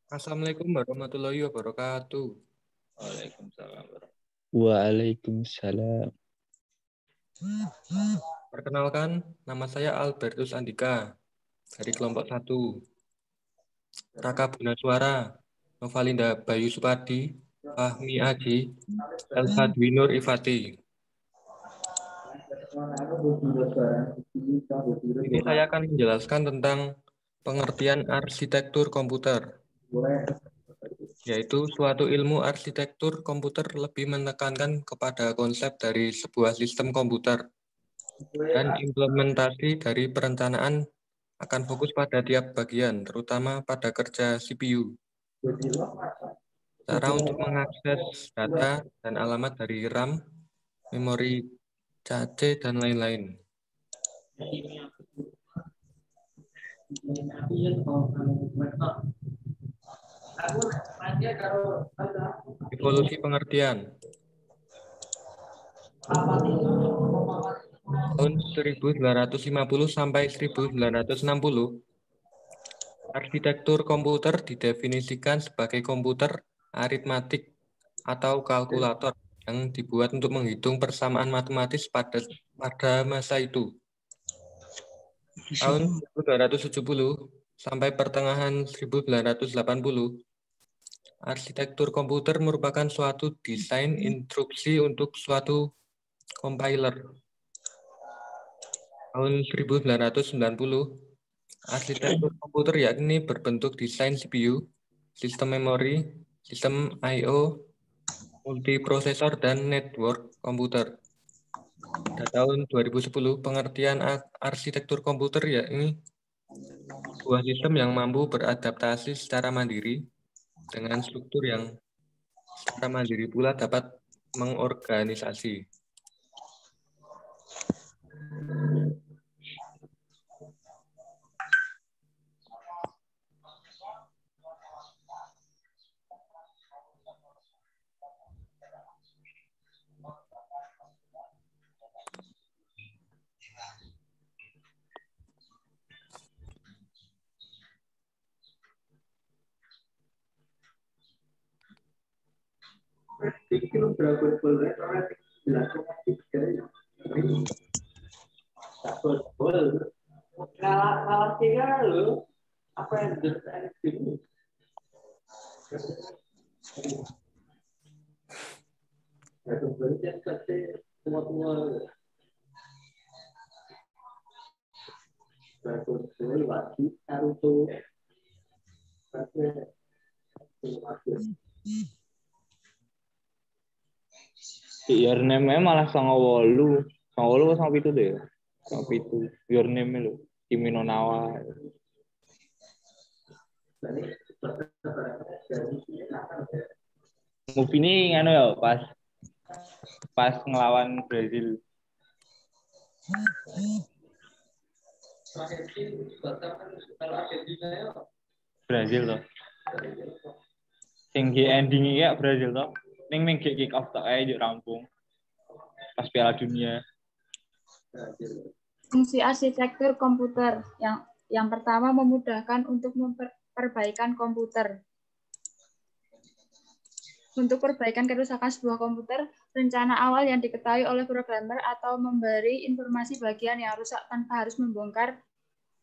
Assalamualaikum warahmatullahi wabarakatuh. Waalaikumsalam. Waalaikumsalam. Perkenalkan, nama saya Albertus Andika dari kelompok 1. Raka Bunaswara, Novalinda Bayu Supadi, Fahmi Aji, Elsa Dwi Nur Ifati. Ini saya akan menjelaskan tentang pengertian arsitektur komputer, yaitu suatu ilmu arsitektur komputer lebih menekankan kepada konsep dari sebuah sistem komputer dan implementasi dari perencanaan akan fokus pada tiap bagian, terutama pada kerja CPU. Cara untuk mengakses data dan alamat dari RAM, memori cache, dan lain-lain. Evolusi pengertian. Tahun 1950 sampai 1960, arsitektur komputer didefinisikan sebagai komputer aritmatik atau kalkulator yang dibuat untuk menghitung persamaan matematis pada masa itu. Tahun 1970 sampai pertengahan 1980, arsitektur komputer merupakan suatu desain instruksi untuk suatu compiler. Tahun 1990, arsitektur komputer yakni berbentuk desain CPU, sistem memori, sistem I/O, multiprosesor, dan network komputer. Pada tahun 2010, pengertian arsitektur komputer yakni sebuah sistem yang mampu beradaptasi secara mandiri dengan struktur yang secara mandiri pula dapat mengorganisasi. Your name malah 98. 98 sama itu deh. Sama itu. Your name lo. Kimi no Nawa. Movie ini nganu ya pas ngelawan Brazil. Brazil toh. Sing ending ya Brazil toh. Ning kick off tok ae rampung. Pas Piala Dunia. Fungsi arsitektur komputer yang pertama memudahkan untuk perbaikan komputer. Untuk perbaikan kerusakan sebuah komputer, rencana awal yang diketahui oleh programmer atau memberi informasi bagian yang rusak tanpa harus membongkar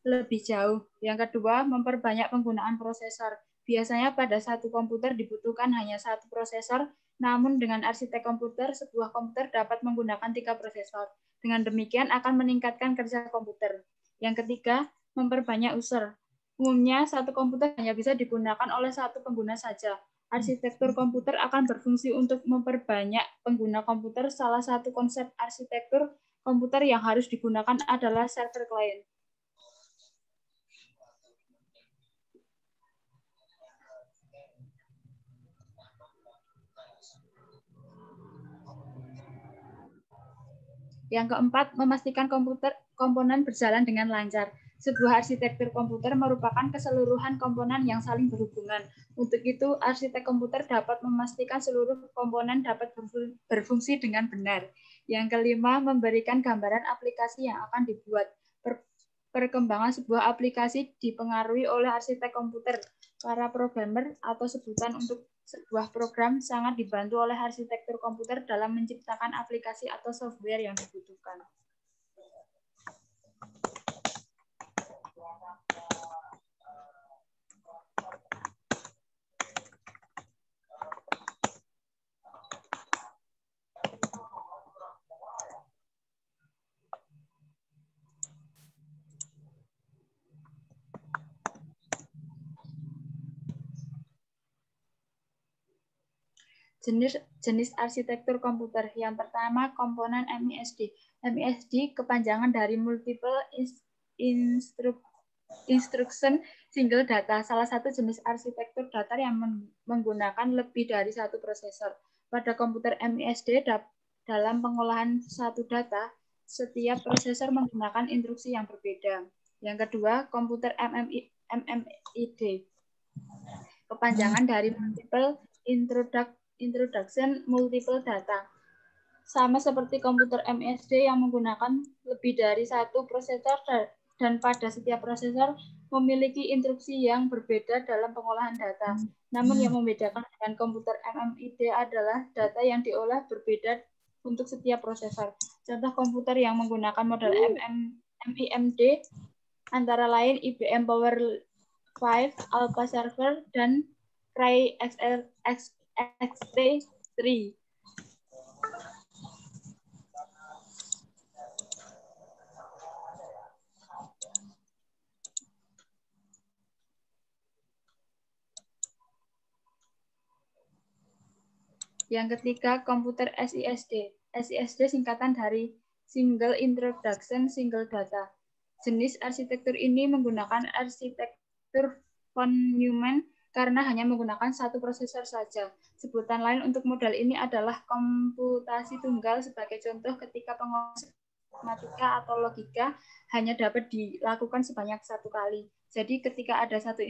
lebih jauh. Yang kedua, memperbanyak penggunaan prosesor. Biasanya pada satu komputer dibutuhkan hanya satu prosesor, namun dengan arsitek komputer, sebuah komputer dapat menggunakan 3 prosesor. Dengan demikian akan meningkatkan kerja komputer. Yang ketiga, memperbanyak user. Umumnya, satu komputer hanya bisa digunakan oleh satu pengguna saja. Arsitektur komputer akan berfungsi untuk memperbanyak pengguna komputer. Salah satu konsep arsitektur komputer yang harus digunakan adalah server client. Yang keempat, memastikan komponen berjalan dengan lancar. Sebuah arsitektur komputer merupakan keseluruhan komponen yang saling berhubungan. Untuk itu, arsitek komputer dapat memastikan seluruh komponen dapat berfungsi dengan benar. Yang kelima, memberikan gambaran aplikasi yang akan dibuat. perkembangan sebuah aplikasi dipengaruhi oleh arsitek komputer. Para programmer atau sebutan untuk sebuah program sangat dibantu oleh arsitektur komputer dalam menciptakan aplikasi atau software yang dibutuhkan. Jenis arsitektur komputer. Yang pertama, komponen MISD. MISD kepanjangan dari Multiple Instruction Single Data, salah satu jenis arsitektur datar yang menggunakan lebih dari satu prosesor. Pada komputer MISD, dalam pengolahan satu data, setiap prosesor menggunakan instruksi yang berbeda. Yang kedua, komputer MMID. Kepanjangan dari Multiple Introduction Multiple Data. Sama seperti komputer MISD yang menggunakan lebih dari satu prosesor dan pada setiap prosesor memiliki instruksi yang berbeda dalam pengolahan data. Namun yang membedakan dengan komputer MMID adalah data yang diolah berbeda untuk setiap prosesor. Contoh komputer yang menggunakan model MIMD antara lain IBM Power 5, Alpha Server, dan Cray XT3. Yang ketiga, komputer SISD. SISD singkatan dari Single Introduction Single Data. Jenis arsitektur ini menggunakan arsitektur von Neumann karena hanya menggunakan satu prosesor saja. Sebutan lain untuk model ini adalah komputasi tunggal. Sebagai contoh, ketika pengolahan matematika atau logika hanya dapat dilakukan sebanyak satu kali. Jadi ketika ada satu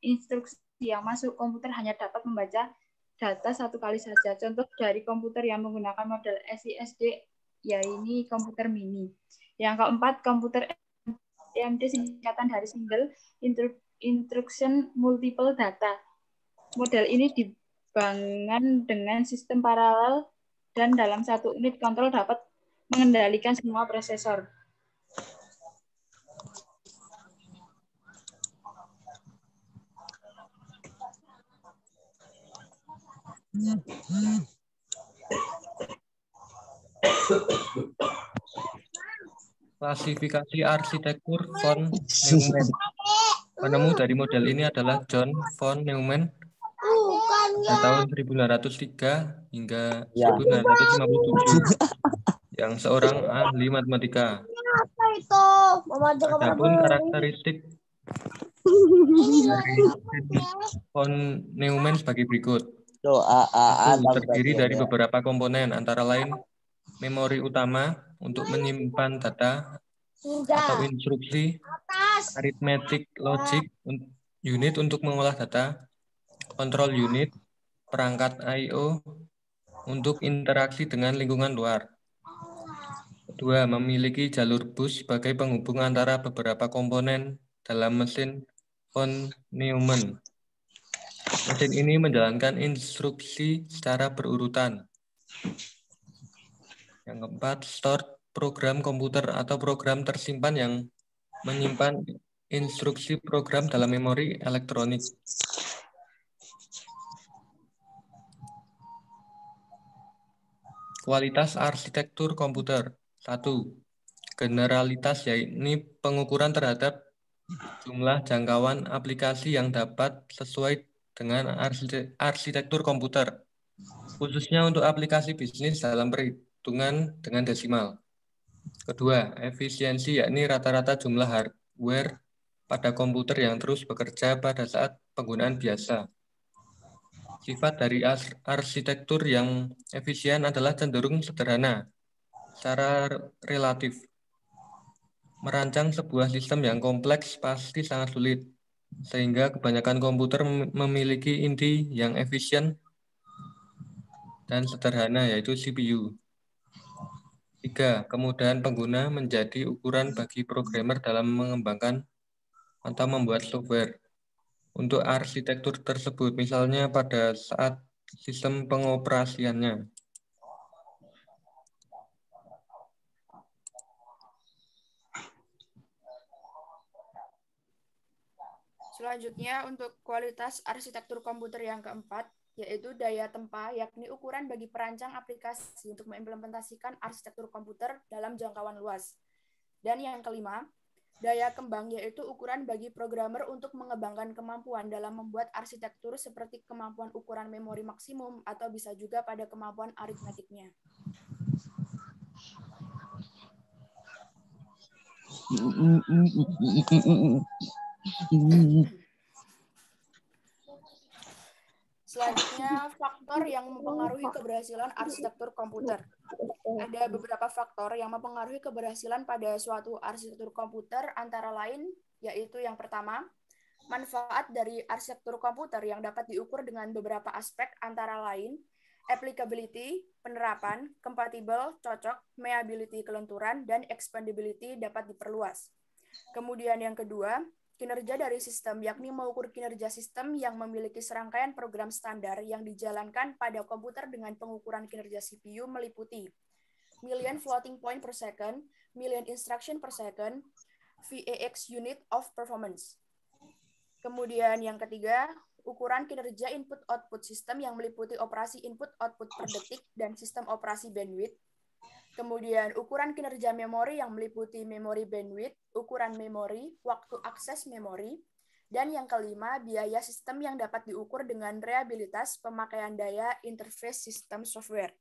instruksi yang masuk, komputer hanya dapat membaca data satu kali saja. Contoh dari komputer yang menggunakan model SISD, yaitu komputer mini. Yang keempat, komputer AMD singkatan dari Single Instruction Multiple Data. Model ini dibangun dengan sistem paralel dan dalam satu unit kontrol dapat mengendalikan semua prosesor. Klasifikasi arsitektur von Neumann. Penemu dari model ini adalah John von Neumann pada tahun 1903 hingga 1957, yang seorang ahli matematika. Adapun karakteristik dari von Neumann sebagai berikut. Terdiri dari beberapa komponen, antara lain memori utama untuk menyimpan data atau instruksi, arithmetic logic unit untuk mengolah data, control unit, perangkat I/O untuk interaksi dengan lingkungan luar. Kedua, memiliki jalur bus sebagai penghubung antara beberapa komponen dalam mesin von Neumann. Mesin ini menjalankan instruksi secara berurutan. Yang keempat, stored program komputer atau program tersimpan yang menyimpan instruksi program dalam memori elektronik. Kualitas arsitektur komputer. 1. Generalitas, yaitu pengukuran terhadap jumlah jangkauan aplikasi yang dapat sesuai dengan arsitektur komputer, khususnya untuk aplikasi bisnis dalam perhitungan dengan desimal. Kedua, efisiensi, yakni rata-rata jumlah hardware pada komputer yang terus bekerja pada saat penggunaan biasa. Sifat dari arsitektur yang efisien adalah cenderung sederhana secara relatif. Merancang sebuah sistem yang kompleks pasti sangat sulit, sehingga kebanyakan komputer memiliki inti yang efisien dan sederhana, yaitu CPU. 3. Kemudahan pengguna menjadi ukuran bagi programmer dalam mengembangkan atau membuat software. Untuk arsitektur tersebut, misalnya pada saat sistem pengoperasiannya. Selanjutnya, untuk kualitas arsitektur komputer yang keempat, yaitu daya tempa, yakni ukuran bagi perancang aplikasi untuk mengimplementasikan arsitektur komputer dalam jangkauan luas. Dan yang kelima, daya kembang, yaitu ukuran bagi programmer untuk mengembangkan kemampuan dalam membuat arsitektur seperti kemampuan ukuran memori maksimum atau bisa juga pada kemampuan aritmetiknya. Selanjutnya, faktor yang mempengaruhi keberhasilan arsitektur komputer. Ada beberapa faktor yang mempengaruhi keberhasilan pada suatu arsitektur komputer, antara lain yaitu yang pertama, manfaat dari arsitektur komputer yang dapat diukur dengan beberapa aspek, antara lain applicability, penerapan, compatible, cocok, mayability, kelenturan, dan expandability dapat diperluas. Kemudian yang kedua, kinerja dari sistem, yakni mengukur kinerja sistem yang memiliki serangkaian program standar yang dijalankan pada komputer dengan pengukuran kinerja CPU meliputi million floating point per second, million instruction per second, VAX unit of performance. Kemudian yang ketiga, ukuran kinerja input-output sistem yang meliputi operasi input-output per detik dan sistem operasi bandwidth. Kemudian ukuran kinerja memori yang meliputi memori bandwidth, ukuran memori, waktu akses memori, dan yang kelima, biaya sistem yang dapat diukur dengan reliabilitas pemakaian daya interface sistem software.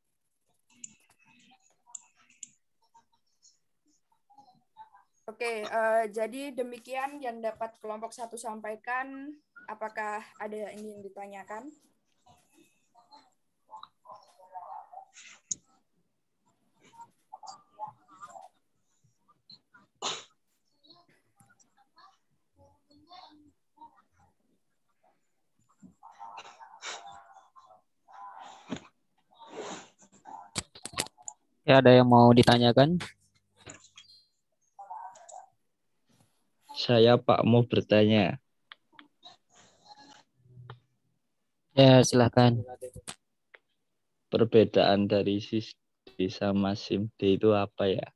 Oke, jadi demikian yang dapat kelompok 1 sampaikan. Apakah ada yang ingin ditanyakan? Ya, ada yang mau ditanyakan? Saya Pak mau bertanya. Ya, silakan. Perbedaan dari SysD sama SIMD itu apa ya?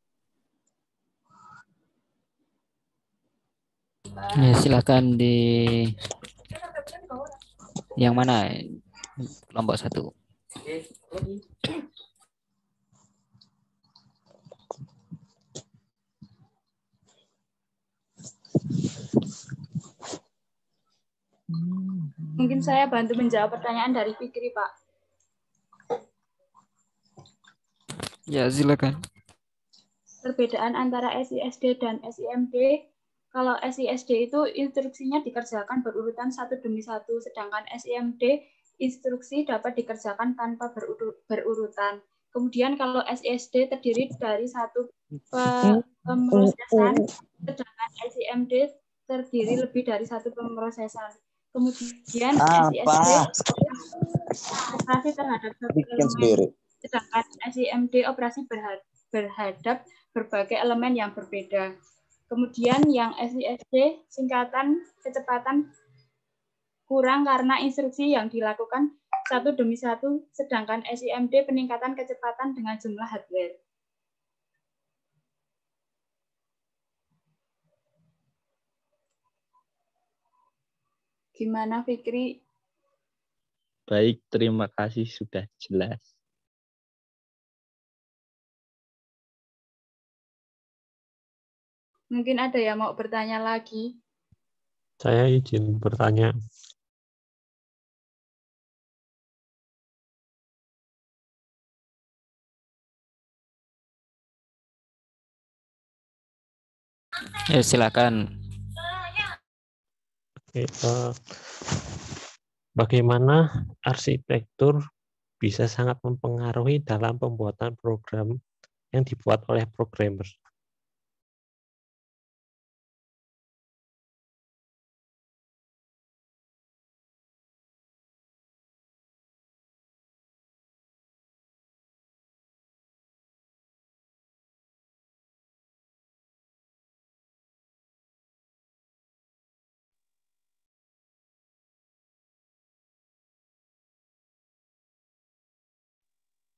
Ya, silakan di yang mana? Kelompok 1. Mungkin saya bantu menjawab pertanyaan dari Fikri, Pak. Ya, silakan. Perbedaan antara SISD dan SIMD, kalau SISD itu instruksinya dikerjakan berurutan satu demi satu, sedangkan SIMD instruksi dapat dikerjakan tanpa berurutan. Kemudian kalau SISD terdiri dari satu pemrosesan, sedangkan SIMD terdiri lebih dari satu pemrosesan. Kemudian SISD operasi terhadap satu elemen, sedangkan SIMD operasi berhadap berbagai elemen yang berbeda. Kemudian yang SISD singkatan kecepatan kurang karena instruksi yang dilakukan satu demi satu, sedangkan SIMD peningkatan kecepatan dengan jumlah hardware. Gimana Fikri? Baik, terima kasih sudah jelas. Mungkin ada yang mau bertanya lagi? Saya izin bertanya. Ya, silakan. Oke, bagaimana arsitektur bisa sangat mempengaruhi dalam pembuatan program yang dibuat oleh programmer?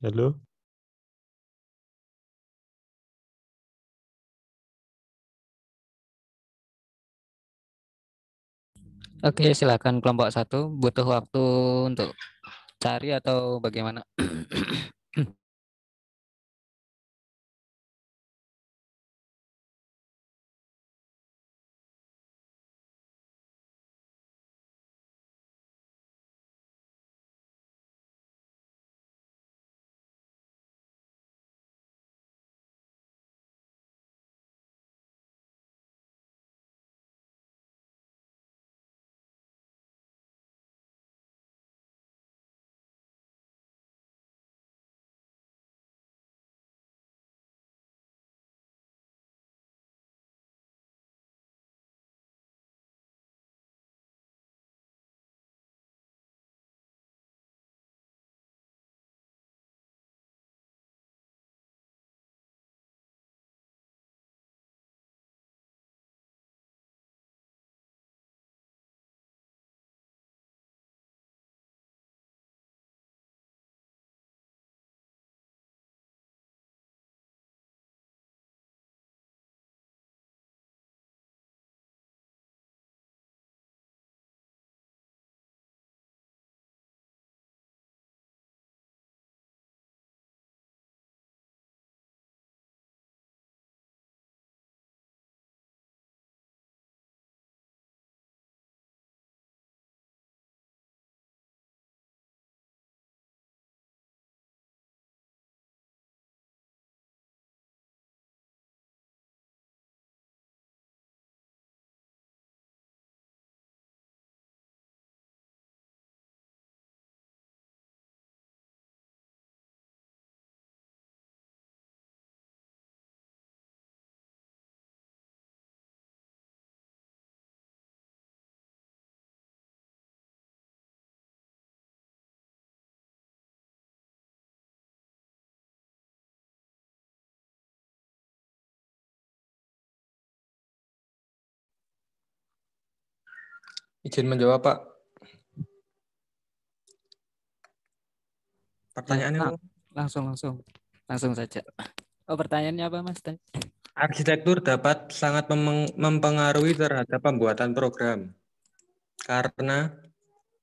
Halo? Oke, silakan kelompok 1. Butuh waktu untuk cari atau bagaimana? Izin menjawab, Pak. Ya, Pertanyaannya, langsung saja. Oh, pertanyaannya apa, Mas? arsitektur dapat sangat mempengaruhi terhadap pembuatan program. Karena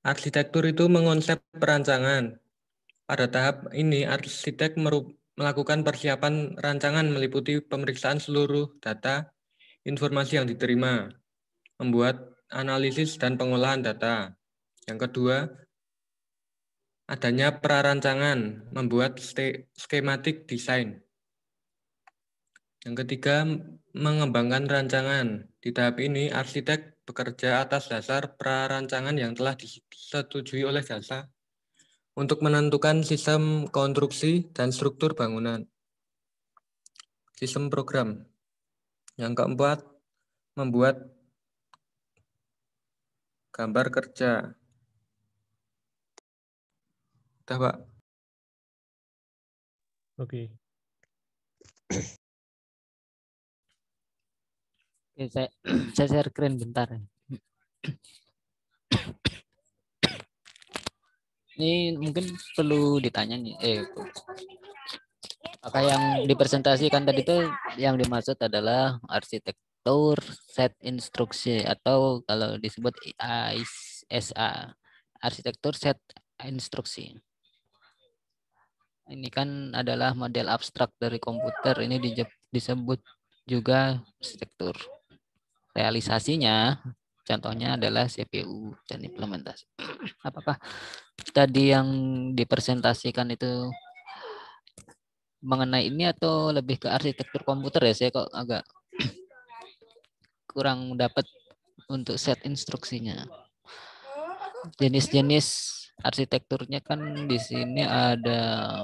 arsitektur itu mengonsep perancangan. Pada tahap ini, arsitek melakukan persiapan rancangan meliputi pemeriksaan seluruh data, informasi yang diterima, membuat analisis dan pengolahan data. Yang kedua, adanya prarancangan, membuat skematik desain. Yang ketiga, mengembangkan rancangan. Di tahap ini, arsitek bekerja atas dasar prarancangan yang telah disetujui oleh jasa untuk menentukan sistem konstruksi dan struktur bangunan. Sistem program. Yang keempat, membuat gambar kerja. Udah, Pak. Oke. Oke, saya share screen bentar. Ini mungkin perlu ditanya nih. Maka yang dipresentasikan tadi itu yang dimaksud adalah arsitektur set instruksi atau kalau disebut AISA, arsitektur set instruksi. Ini kan adalah model abstrak dari komputer. Ini disebut juga arsitektur. Realisasinya contohnya adalah CPU dan implementasi. Apakah tadi yang dipresentasikan itu mengenai ini atau lebih ke arsitektur komputer ya? Saya kok agak kurang dapat untuk set instruksinya. Jenis-jenis arsitekturnya kan di sini ada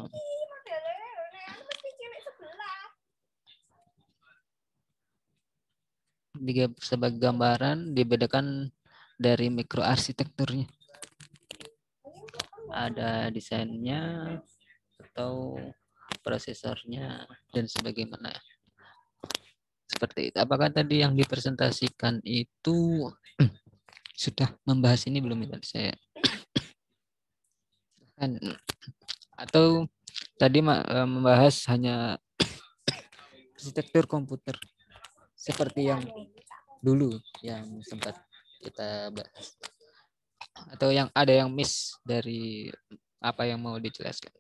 sebagai gambaran dibedakan dari mikroarsitekturnya. Ada desainnya atau prosesornya dan sebagaimana. Seperti itu. Apakah tadi yang dipresentasikan itu sudah membahas ini belum tadi saya? Kan Atau tadi membahas hanya arsitektur komputer seperti yang dulu yang sempat kita bahas, atau yang ada yang miss dari apa yang mau dijelaskan?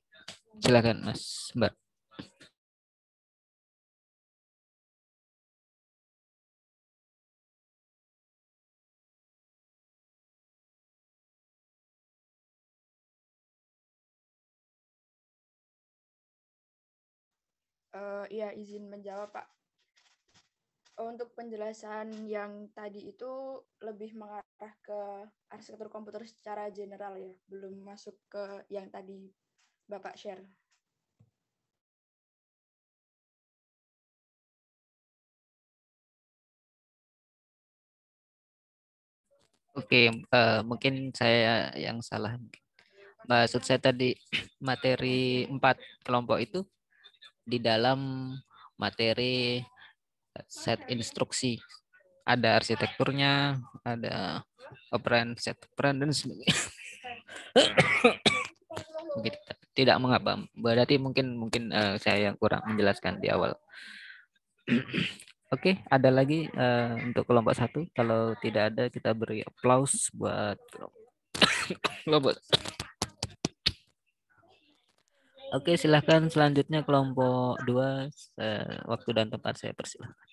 Silakan Mas Mbak. Iya, izin menjawab, Pak. Untuk penjelasan yang tadi itu lebih mengarah ke arsitektur komputer secara general ya, belum masuk ke yang tadi Bapak share. Oke, mungkin saya yang salah. Maksud saya tadi materi 4 kelompok itu di dalam materi set instruksi. Ada arsitekturnya, ada operan, set operan, dan sebagainya. Tidak mengapa. Berarti mungkin saya yang kurang menjelaskan di awal. Oke, ada lagi untuk kelompok 1. Kalau tidak ada, kita beri applause buat kelompok. Oke, silahkan selanjutnya kelompok 2. Waktu dan tempat saya persilahkan.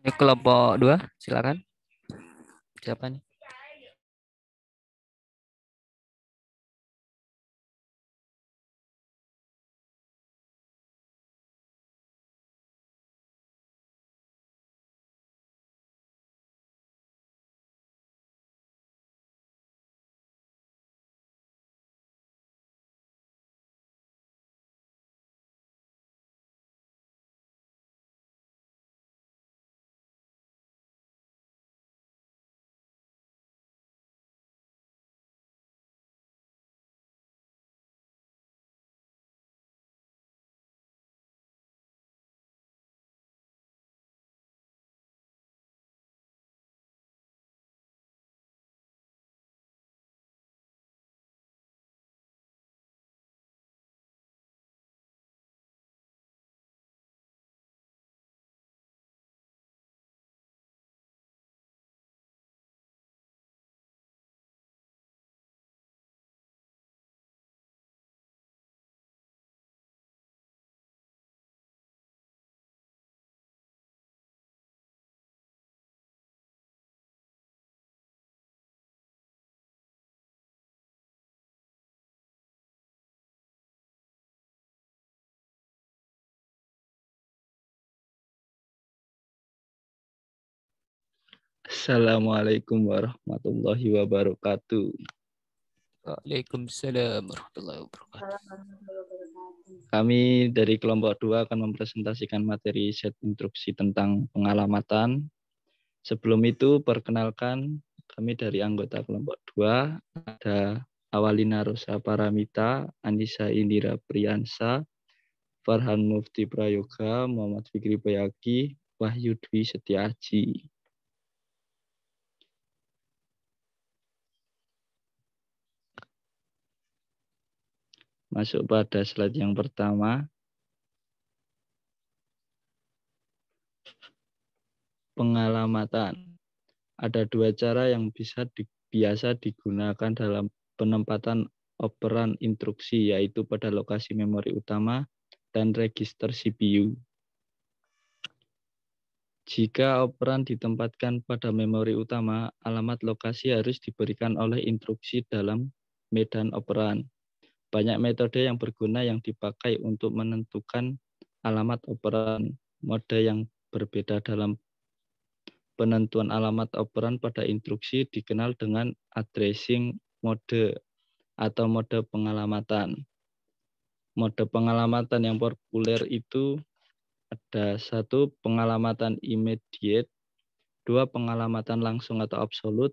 Ini kelompok 2, silakan. Siapa nih? Assalamualaikum warahmatullahi wabarakatuh. Waalaikumsalam warahmatullahi wabarakatuh. Kami dari kelompok 2 akan mempresentasikan materi set instruksi tentang pengalamatan. Sebelum itu, perkenalkan kami dari anggota kelompok 2, ada Awalina Rosa Paramita, Anissa Indira Priyansa, Farhan Mufti Prayoga, Muhammad Fikri Bayaki, Wahyu Dwi Setiaji. Masuk pada slide yang pertama. Pengalamatan. Ada dua cara yang biasa digunakan dalam penempatan operan instruksi, yaitu pada lokasi memori utama dan register CPU. Jika operan ditempatkan pada memori utama, alamat lokasi harus diberikan oleh instruksi dalam medan operan. Banyak metode yang berguna yang dipakai untuk menentukan alamat operan. Mode yang berbeda dalam penentuan alamat operan pada instruksi dikenal dengan addressing mode atau mode pengalamatan. Mode pengalamatan yang populer itu ada 1. Pengalamatan immediate, 2. Pengalamatan langsung atau absolut,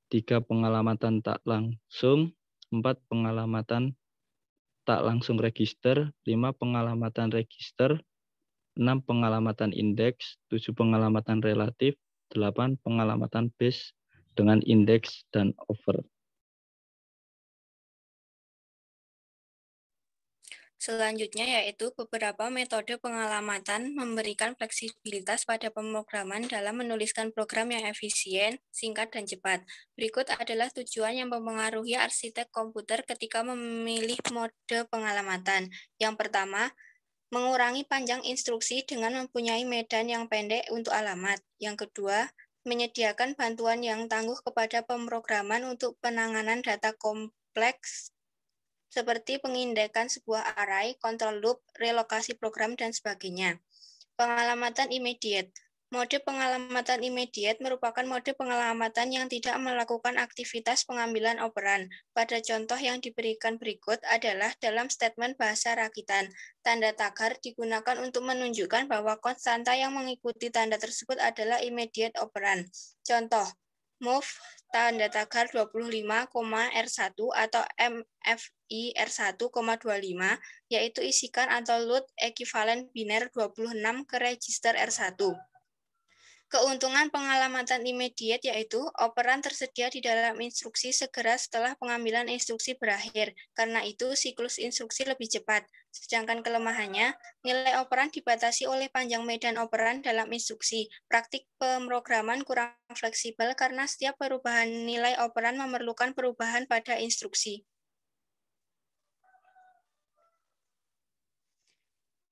3. Pengalamatan tak langsung, 4. Pengalamatan tak langsung register, 5. Pengalamatan register, 6. Pengalamatan indeks, 7. Pengalamatan relatif, 8. Pengalamatan base dengan indeks dan over. Selanjutnya yaitu beberapa metode pengalamatan memberikan fleksibilitas pada pemrograman dalam menuliskan program yang efisien, singkat, dan cepat. Berikut adalah tujuan yang mempengaruhi arsitek komputer ketika memilih mode pengalamatan. Yang pertama, mengurangi panjang instruksi dengan mempunyai medan yang pendek untuk alamat. Yang kedua, menyediakan bantuan yang tangguh kepada pemrograman untuk penanganan data kompleks seperti pengindekan sebuah array, control loop, relokasi program, dan sebagainya. Pengalamatan immediate. Mode pengalamatan immediate merupakan mode pengalamatan yang tidak melakukan aktivitas pengambilan operan. Pada contoh yang diberikan berikut adalah dalam statement bahasa rakitan. Tanda tagar digunakan untuk menunjukkan bahwa konstanta yang mengikuti tanda tersebut adalah immediate operand. Contoh, move tanda tagar 25, R1 atau MFI R1,25, yaitu isikan atau load ekivalen biner 26 ke register R1. Keuntungan pengalamatan immediate yaitu operan tersedia di dalam instruksi segera setelah pengambilan instruksi berakhir. Karena itu siklus instruksi lebih cepat. Sedangkan kelemahannya, nilai operan dibatasi oleh panjang medan operan dalam instruksi. Praktik pemrograman kurang fleksibel karena setiap perubahan nilai operan memerlukan perubahan pada instruksi.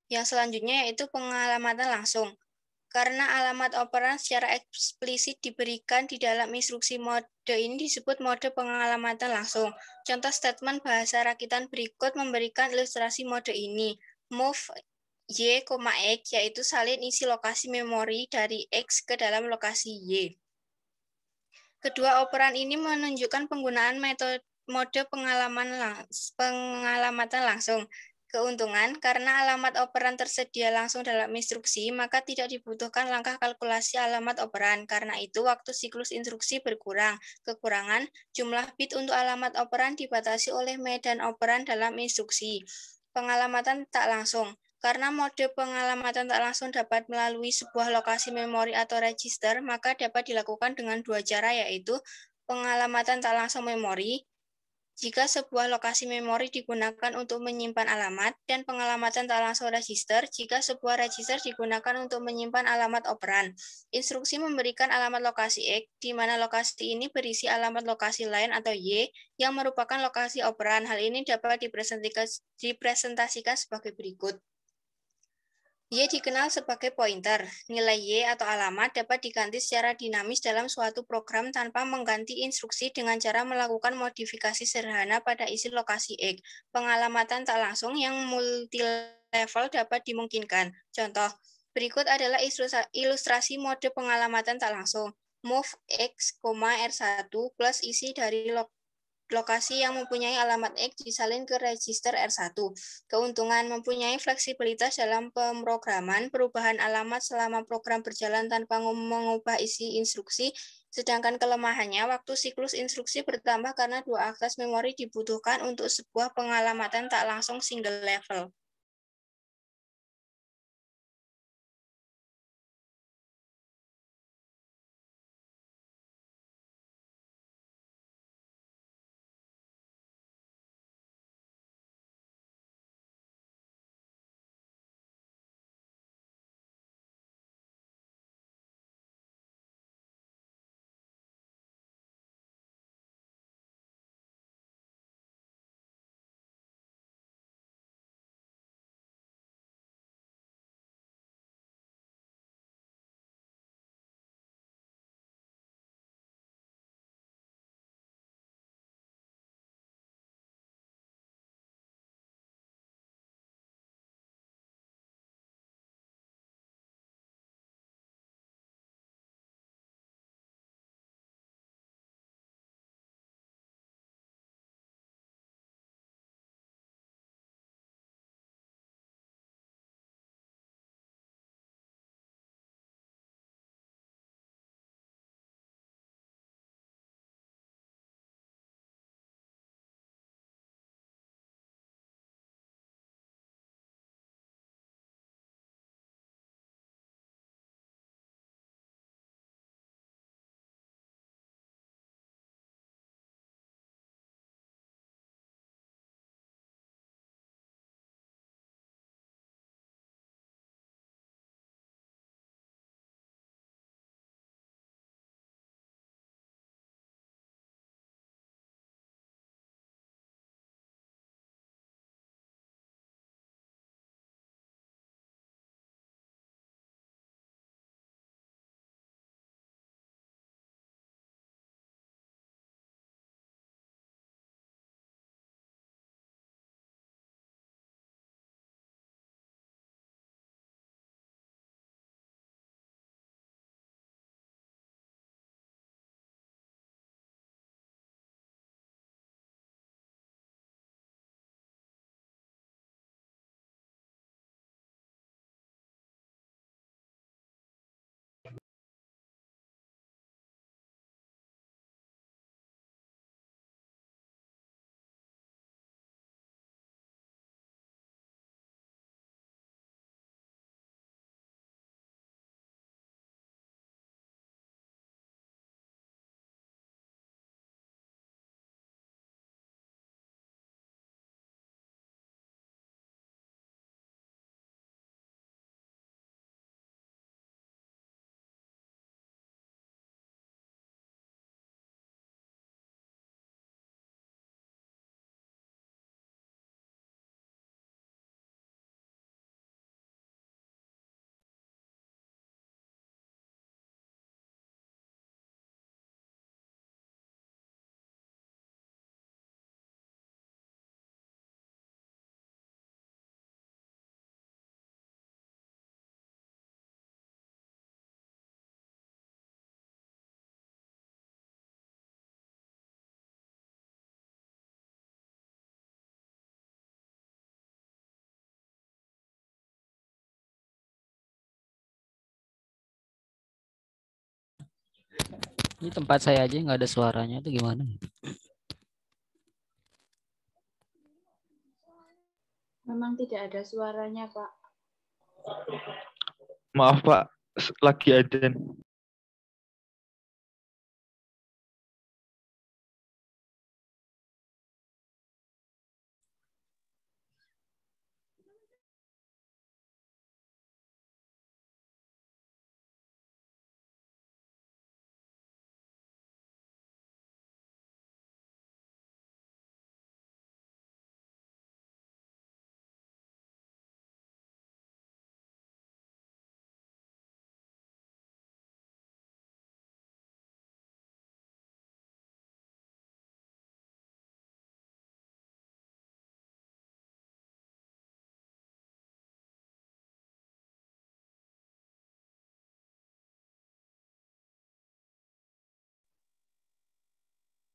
Yang selanjutnya yaitu pengalamatan langsung. Karena alamat operan secara eksplisit diberikan di dalam instruksi mode ini disebut mode pengalamatan langsung. Contoh statement bahasa rakitan berikut memberikan ilustrasi mode ini. Move Y, X, yaitu salin isi lokasi memori dari X ke dalam lokasi Y. Kedua operan ini menunjukkan penggunaan mode pengalamatan langsung. Keuntungan, karena alamat operan tersedia langsung dalam instruksi, maka tidak dibutuhkan langkah kalkulasi alamat operan. Karena itu, waktu siklus instruksi berkurang. Kekurangan, jumlah bit untuk alamat operan dibatasi oleh medan operan dalam instruksi. Pengalamatan tak langsung. Karena mode pengalamatan tak langsung dapat melalui sebuah lokasi memori atau register, maka dapat dilakukan dengan dua cara, yaitu pengalamatan tak langsung memori, jika sebuah lokasi memori digunakan untuk menyimpan alamat, dan pengalamatan tak langsung register jika sebuah register digunakan untuk menyimpan alamat operan. Instruksi memberikan alamat lokasi X, di mana lokasi ini berisi alamat lokasi lain atau Y, yang merupakan lokasi operan. Hal ini dapat dipresentasikan sebagai berikut. Y dikenal sebagai pointer. Nilai Y atau alamat dapat diganti secara dinamis dalam suatu program tanpa mengganti instruksi dengan cara melakukan modifikasi sederhana pada isi lokasi X. Pengalamatan tak langsung yang multi-level dapat dimungkinkan. Contoh, berikut adalah ilustrasi mode pengalamatan tak langsung. Move X, R1 plus isi dari lokasi yang mempunyai alamat X disalin ke register R1. Keuntungan, mempunyai fleksibilitas dalam pemrograman, perubahan alamat selama program berjalan tanpa mengubah isi instruksi, sedangkan kelemahannya, waktu siklus instruksi bertambah karena dua akses memori dibutuhkan untuk sebuah pengalamatan tak langsung single level. Ini tempat saya aja nggak ada suaranya tuh gimana? Memang tidak ada suaranya, Pak. Maaf Pak, lagi ada.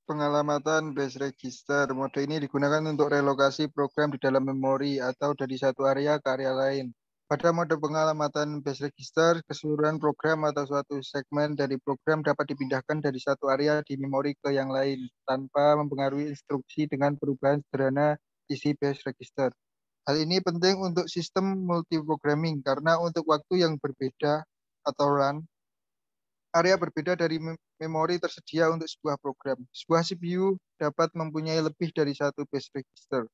Pengalamatan base register. Mode ini digunakan untuk relokasi program di dalam memori atau dari satu area ke area lain. Pada mode pengalamatan base register, keseluruhan program atau suatu segmen dari program dapat dipindahkan dari satu area di memori ke yang lain tanpa mempengaruhi instruksi dengan perubahan sederhana isi base register. Hal ini penting untuk sistem multiprogramming karena untuk waktu yang berbeda atau run, area berbeda dari memori tersedia untuk sebuah program. Sebuah CPU dapat mempunyai lebih dari satu base register.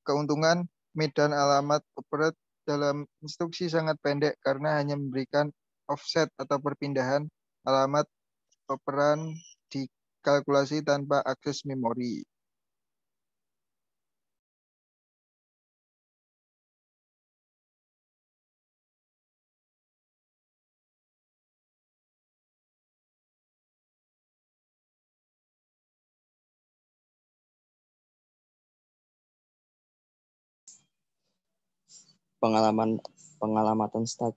Keuntungan, medan alamat operand dalam instruksi sangat pendek karena hanya memberikan offset atau perpindahan alamat operand di kalkulasi tanpa akses memori. Pengalamatan stack.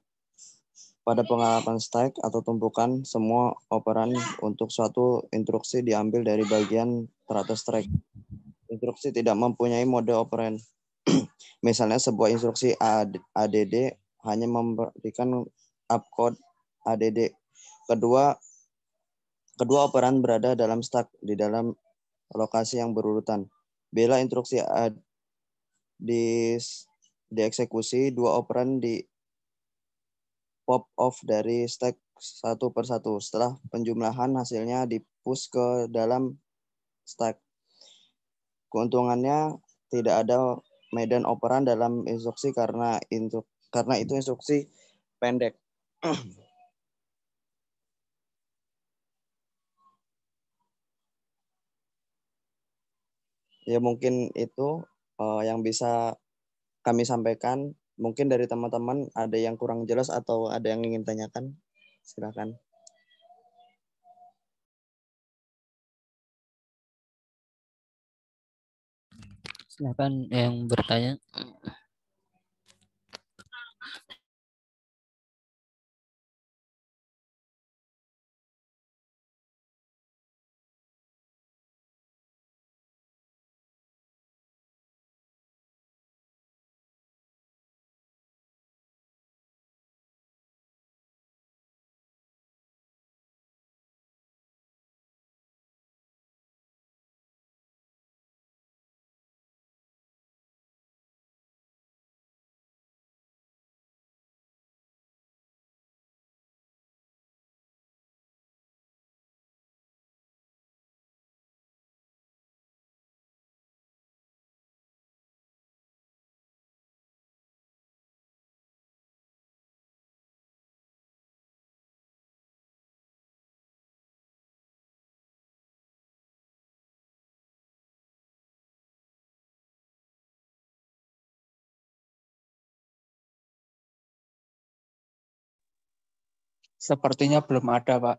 Pada pengalamatan stack atau tumpukan, semua operan untuk suatu instruksi diambil dari bagian teratas stack. Instruksi tidak mempunyai mode operan. Misalnya sebuah instruksi add hanya memberikan opcode add. Kedua operan berada dalam stack di dalam lokasi yang berurutan. Bila instruksi dieksekusi, dua operan di pop off dari stack satu per satu. Setelah penjumlahan, hasilnya di-push ke dalam stack. Keuntungannya tidak ada medan operan dalam instruksi karena itu instruksi pendek. Ya mungkin itu yang bisa kami sampaikan. Mungkin dari teman-teman ada yang kurang jelas atau ada yang ingin tanyakan, silakan. Silakan yang bertanya. Sepertinya belum ada, Pak.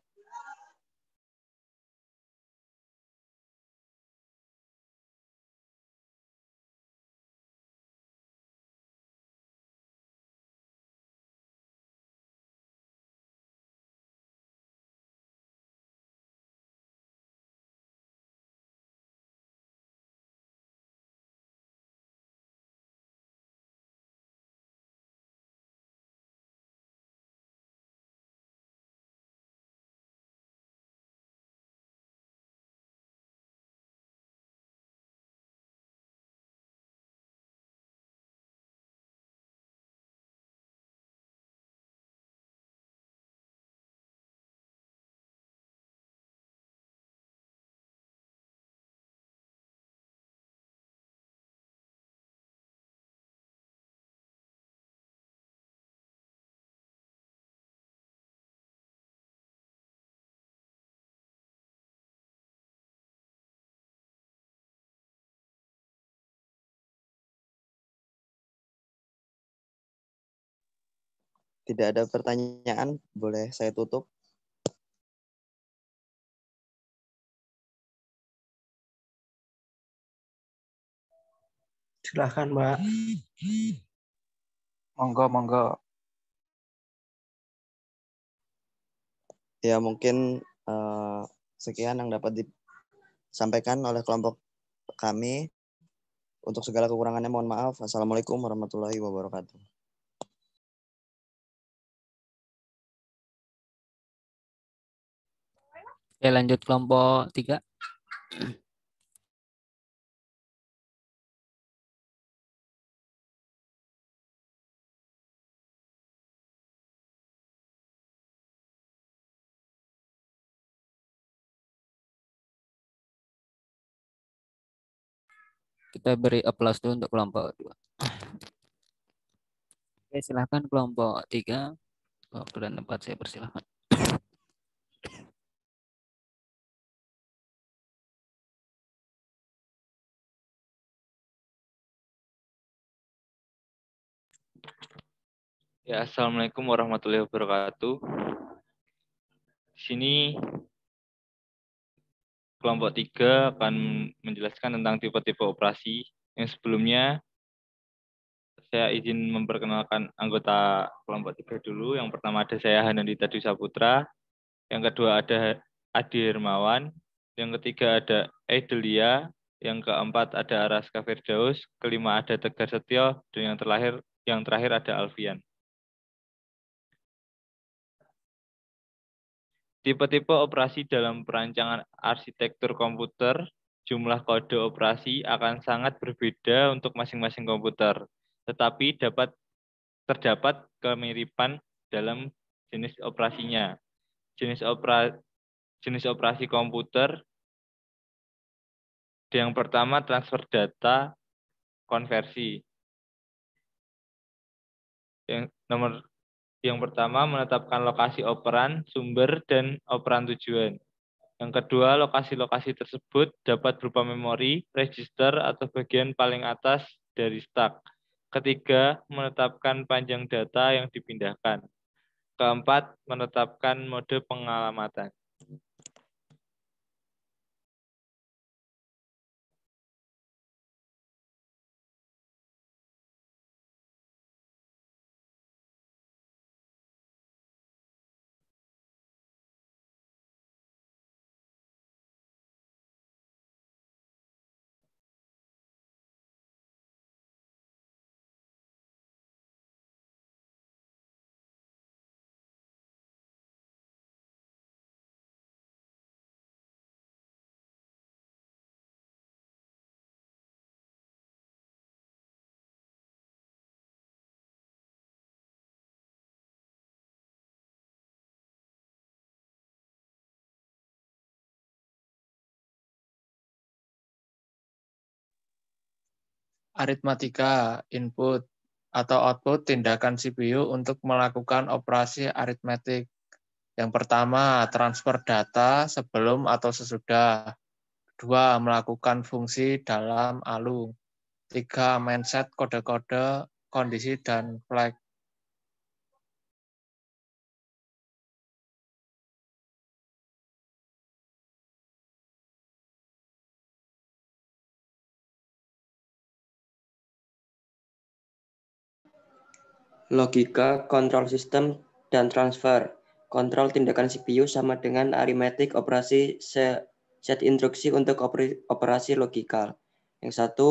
tidak ada pertanyaan, boleh saya tutup. Silahkan, Mbak. Monggo, monggo. Ya, mungkin sekian yang dapat disampaikan oleh kelompok kami. Untuk segala kekurangannya mohon maaf. Assalamualaikum warahmatullahi wabarakatuh. Oke, lanjut kelompok 3. Kita beri aplaus dulu untuk kelompok 2. Oke, silahkan kelompok 3. Waktu dan tempat saya persilahkan. Ya, Assalamualaikum warahmatullahi wabarakatuh. Di sini kelompok 3 akan menjelaskan tentang tipe-tipe operasi. Yang sebelumnya saya izin memperkenalkan anggota kelompok 3 dulu. Yang pertama ada saya Hanandita Dwi Saputra. Yang kedua ada Adi Hermawan. Yang ketiga ada Eidelia. Yang keempat ada Araska Firdaus. Kelima ada Tegar Setio. Dan yang terakhir ada Alfian. Tipe-tipe operasi dalam perancangan arsitektur komputer, jumlah kode operasi akan sangat berbeda untuk masing-masing komputer, tetapi terdapat kemiripan dalam jenis operasinya. Jenis operasi komputer, yang pertama transfer data konversi. Yang pertama menetapkan lokasi operan, sumber, dan operan tujuan. Yang kedua, lokasi-lokasi tersebut dapat berupa memori, register, atau bagian paling atas dari stack. Ketiga, menetapkan panjang data yang dipindahkan. Keempat, menetapkan mode pengalamatan. Aritmatika, input atau output tindakan CPU untuk melakukan operasi aritmetik. Yang pertama, transfer data sebelum atau sesudah. 2. Melakukan fungsi dalam ALU. 3. Mindset kode-kode, kondisi, dan flag. Logika, kontrol sistem, dan transfer. Kontrol tindakan CPU sama dengan aritmetik operasi set instruksi untuk operasi logikal. Yang satu,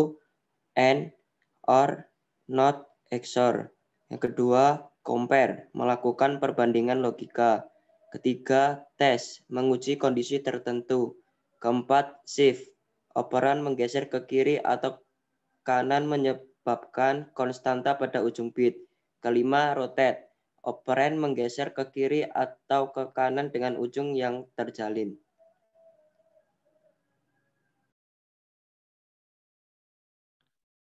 AND, OR, NOT, XOR. Yang kedua, compare, melakukan perbandingan logika. Ketiga, tes, menguji kondisi tertentu. Keempat, shift, operan menggeser ke kiri atau kanan menyebabkan konstanta pada ujung bit. Kelima, rotate, operan menggeser ke kiri atau ke kanan dengan ujung yang terjalin.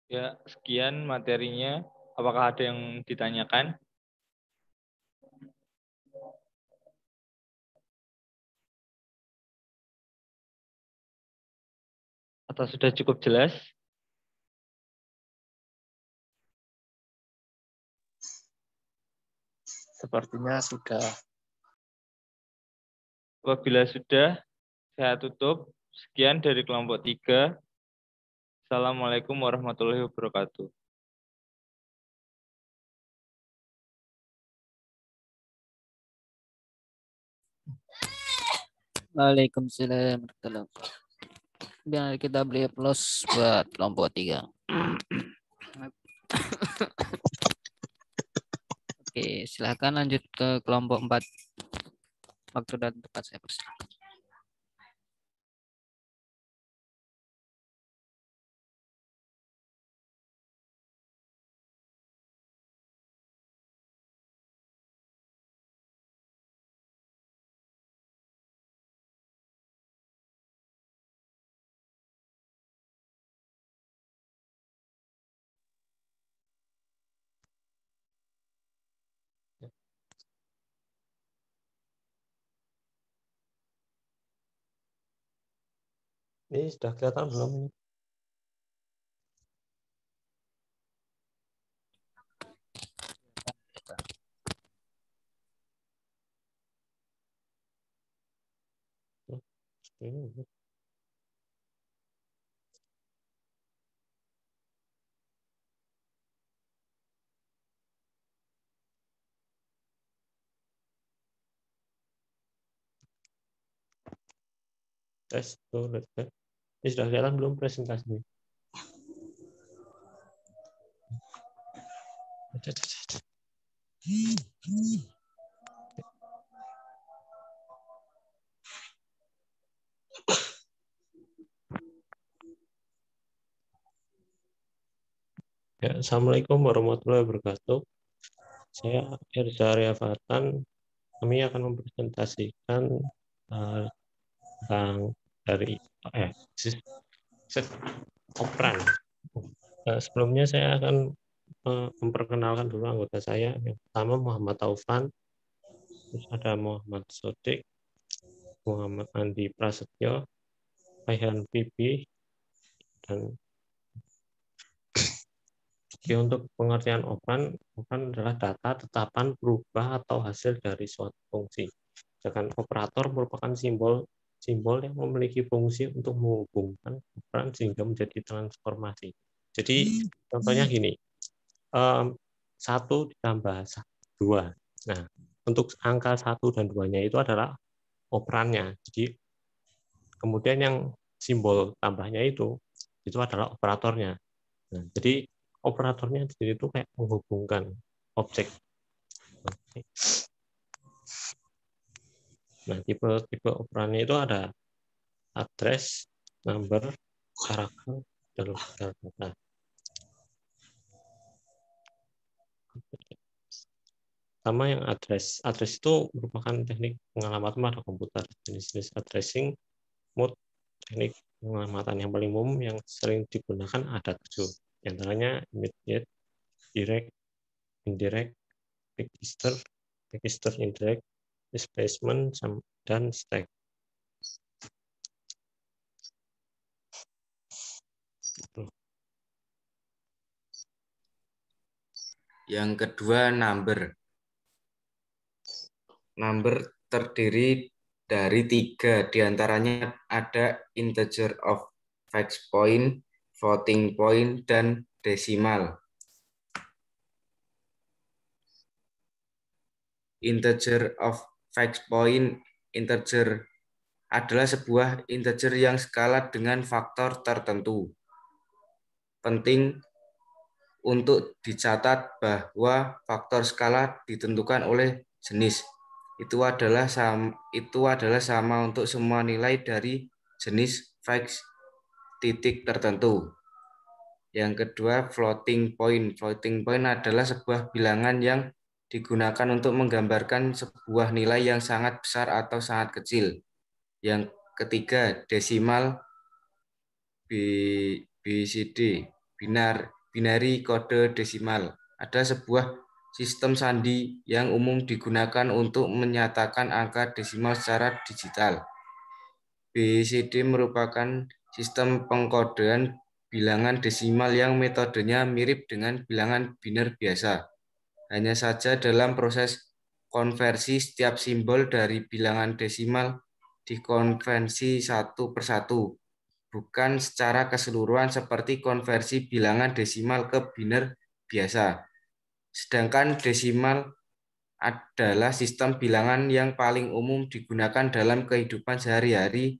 Ya, sekian materinya. Apakah ada yang ditanyakan? Atau sudah cukup jelas? Sepertinya sudah. Apabila sudah, saya tutup. Sekian dari kelompok 3. Assalamualaikum warahmatullahi wabarakatuh. Waalaikumsalam warahmatullahi wabarakatuh. Biar kita beri plus buat kelompok 3. Oke, silakan lanjut ke kelompok 4. Waktu dan tempat saya persilakan. Ini sudah kelihatan belum ini? Ini. Tes tuh, ini sudah kelihatan belum presentasinya? Ya, Assalamualaikum warahmatullahi wabarakatuh. Saya Irza Riafatan. Kami akan mempresentasikan tentang dari operan. Sebelumnya saya akan memperkenalkan dulu anggota saya. Yang pertama Muhammad Taufan, terus ada Muhammad Sodik, Muhammad Andi Prasetyo, Raihan Bibi, dan untuk pengertian operan adalah data tetapan berubah atau hasil dari suatu fungsi. Sedangkan operator merupakan simbol yang memiliki fungsi untuk menghubungkan operan sehingga menjadi transformasi. Jadi contohnya gini, 1 ditambah 2. Nah, untuk angka 1 dan 2-nya itu adalah operannya. Jadi kemudian yang simbol tambahnya itu adalah operatornya. Nah, jadi operatornya di sini itu kayak menghubungkan objek. Nah, tipe operannya itu ada address, number, karakter, dan logical data. Pertama yang address. Address itu merupakan teknik pengalamatan pada komputer. Jenis-jenis addressing mode, teknik pengalamatan yang paling umum yang sering digunakan ada 7. Di antaranya immediate, direct, indirect, register, indirect, displacement, dan stack. Yang kedua number. Number terdiri dari 3, diantaranya ada integer of fixed point, floating point, dan desimal. Integer of fixed point, integer adalah sebuah integer yang skala dengan faktor tertentu. Penting untuk dicatat bahwa faktor skala ditentukan oleh jenis. Itu adalah sama untuk semua nilai dari jenis fixed titik tertentu. Yang kedua, floating point. Floating point adalah sebuah bilangan yang digunakan untuk menggambarkan sebuah nilai yang sangat besar atau sangat kecil. Yang ketiga, desimal BCD, binary kode desimal. Ada sebuah sistem sandi yang umum digunakan untuk menyatakan angka desimal secara digital. BCD merupakan sistem pengkodean bilangan desimal yang metodenya mirip dengan bilangan biner biasa. Hanya saja dalam proses konversi setiap simbol dari bilangan desimal dikonvensi satu persatu, bukan secara keseluruhan seperti konversi bilangan desimal ke biner biasa. Sedangkan desimal adalah sistem bilangan yang paling umum digunakan dalam kehidupan sehari-hari.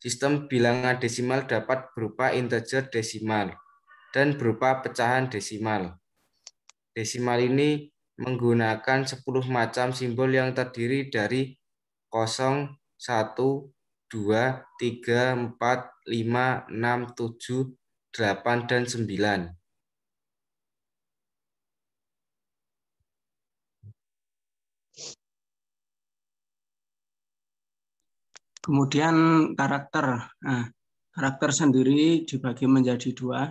Sistem bilangan desimal dapat berupa integer desimal dan berupa pecahan desimal. Desimal ini menggunakan 10 macam simbol yang terdiri dari 0, 1, 2, 3, 4, 5, 6, 7, 8, dan 9. Kemudian karakter. Nah, karakter sendiri dibagi menjadi dua.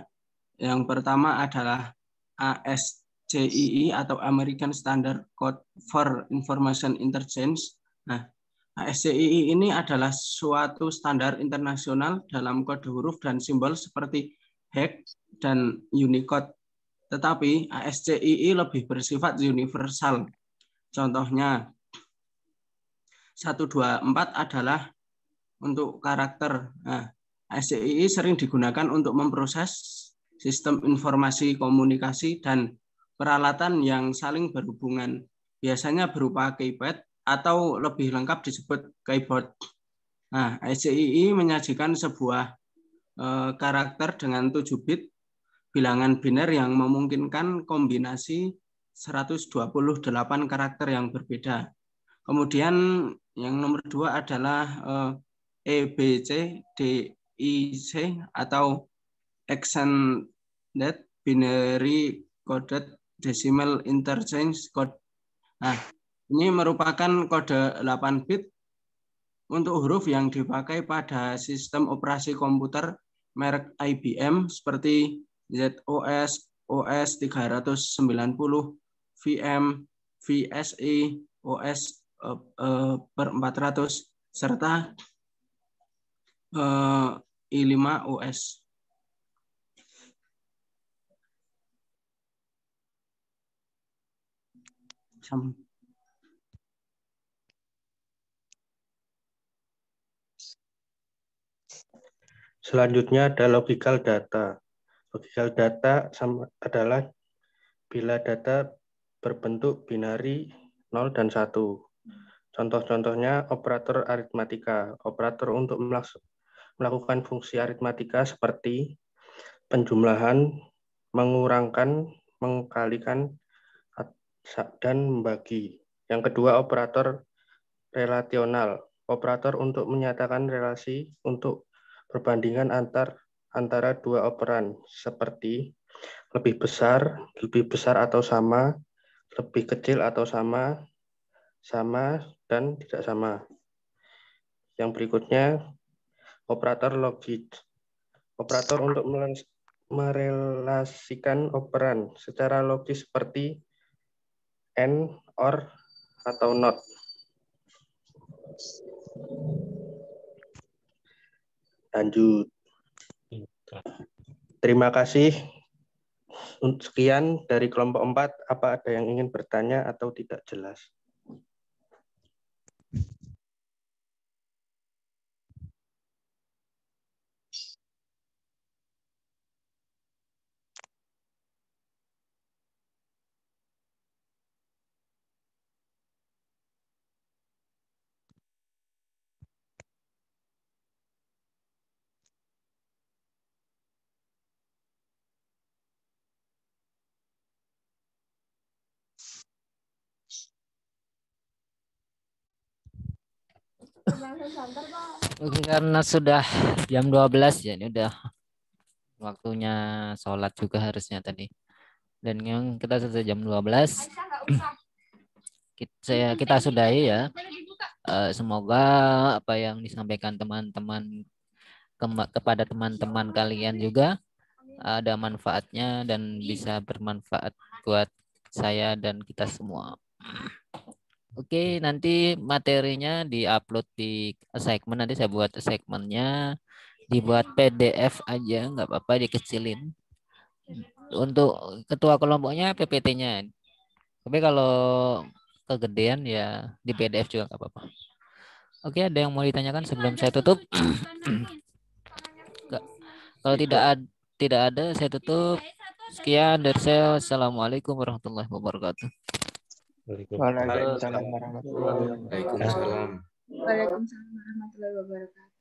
Yang pertama adalah ASCII atau American Standard Code for Information Interchange. Nah, ASCII ini adalah suatu standar internasional dalam kode huruf dan simbol seperti hex dan Unicode. Tetapi ASCII lebih bersifat universal. Contohnya 124 adalah untuk karakter. Nah, ASCII sering digunakan untuk memproses sistem informasi komunikasi dan peralatan yang saling berhubungan, biasanya berupa keypad atau lebih lengkap disebut keyboard. Nah, ASCII menyajikan sebuah karakter dengan 7 bit bilangan biner yang memungkinkan kombinasi 128 karakter yang berbeda. Kemudian yang nomor 2 adalah EBCDIC atau Extended Binary Coded Decimal Interchange Code. Nah, ini merupakan kode 8 bit untuk huruf yang dipakai pada sistem operasi komputer merek IBM seperti ZOS, OS 390, VM, VSE, OS per 400, serta I5OS. Selanjutnya ada logical data. Logical data adalah bila data berbentuk binari 0 dan 1. Contoh-contohnya operator aritmatika. Operator untuk melakukan fungsi aritmatika seperti penjumlahan, mengurangkan, mengkalikan, dan membagi. Yang kedua, operator relasional. Operator untuk menyatakan relasi untuk perbandingan antara dua operan seperti lebih besar atau sama, lebih kecil atau sama, dan tidak sama. Yang berikutnya, operator logit. Operator untuk merelasikan operan secara logis seperti AND, OR, atau NOT. Lanjut. Terima kasih. Sekian dari kelompok 4. Apa ada yang ingin bertanya atau tidak jelas? Oke, karena sudah jam 12 ya, ini udah waktunya sholat juga harusnya tadi. Dan yang kita selesai jam 12. Kita sudahi ya. Semoga apa yang disampaikan teman-teman kepada teman-teman kalian juga ada manfaatnya dan bisa bermanfaat buat saya dan kita semua. Oke, nanti materinya diupload di assignment. Nanti saya buat assignmentnya, dibuat PDF aja, nggak apa-apa, dikecilin. Untuk ketua kelompoknya PPT-nya. Tapi kalau kegedean ya di PDF juga nggak apa-apa. Oke, ada yang mau ditanyakan sebelum saya tutup? Kalau tidak ada, saya tutup. Sekian dari saya. Assalamualaikum warahmatullahi wabarakatuh. Waalaikumsalam warahmatullahi wabarakatuh. Waalaikumsalam. Waalaikumsalam warahmatullahi wabarakatuh.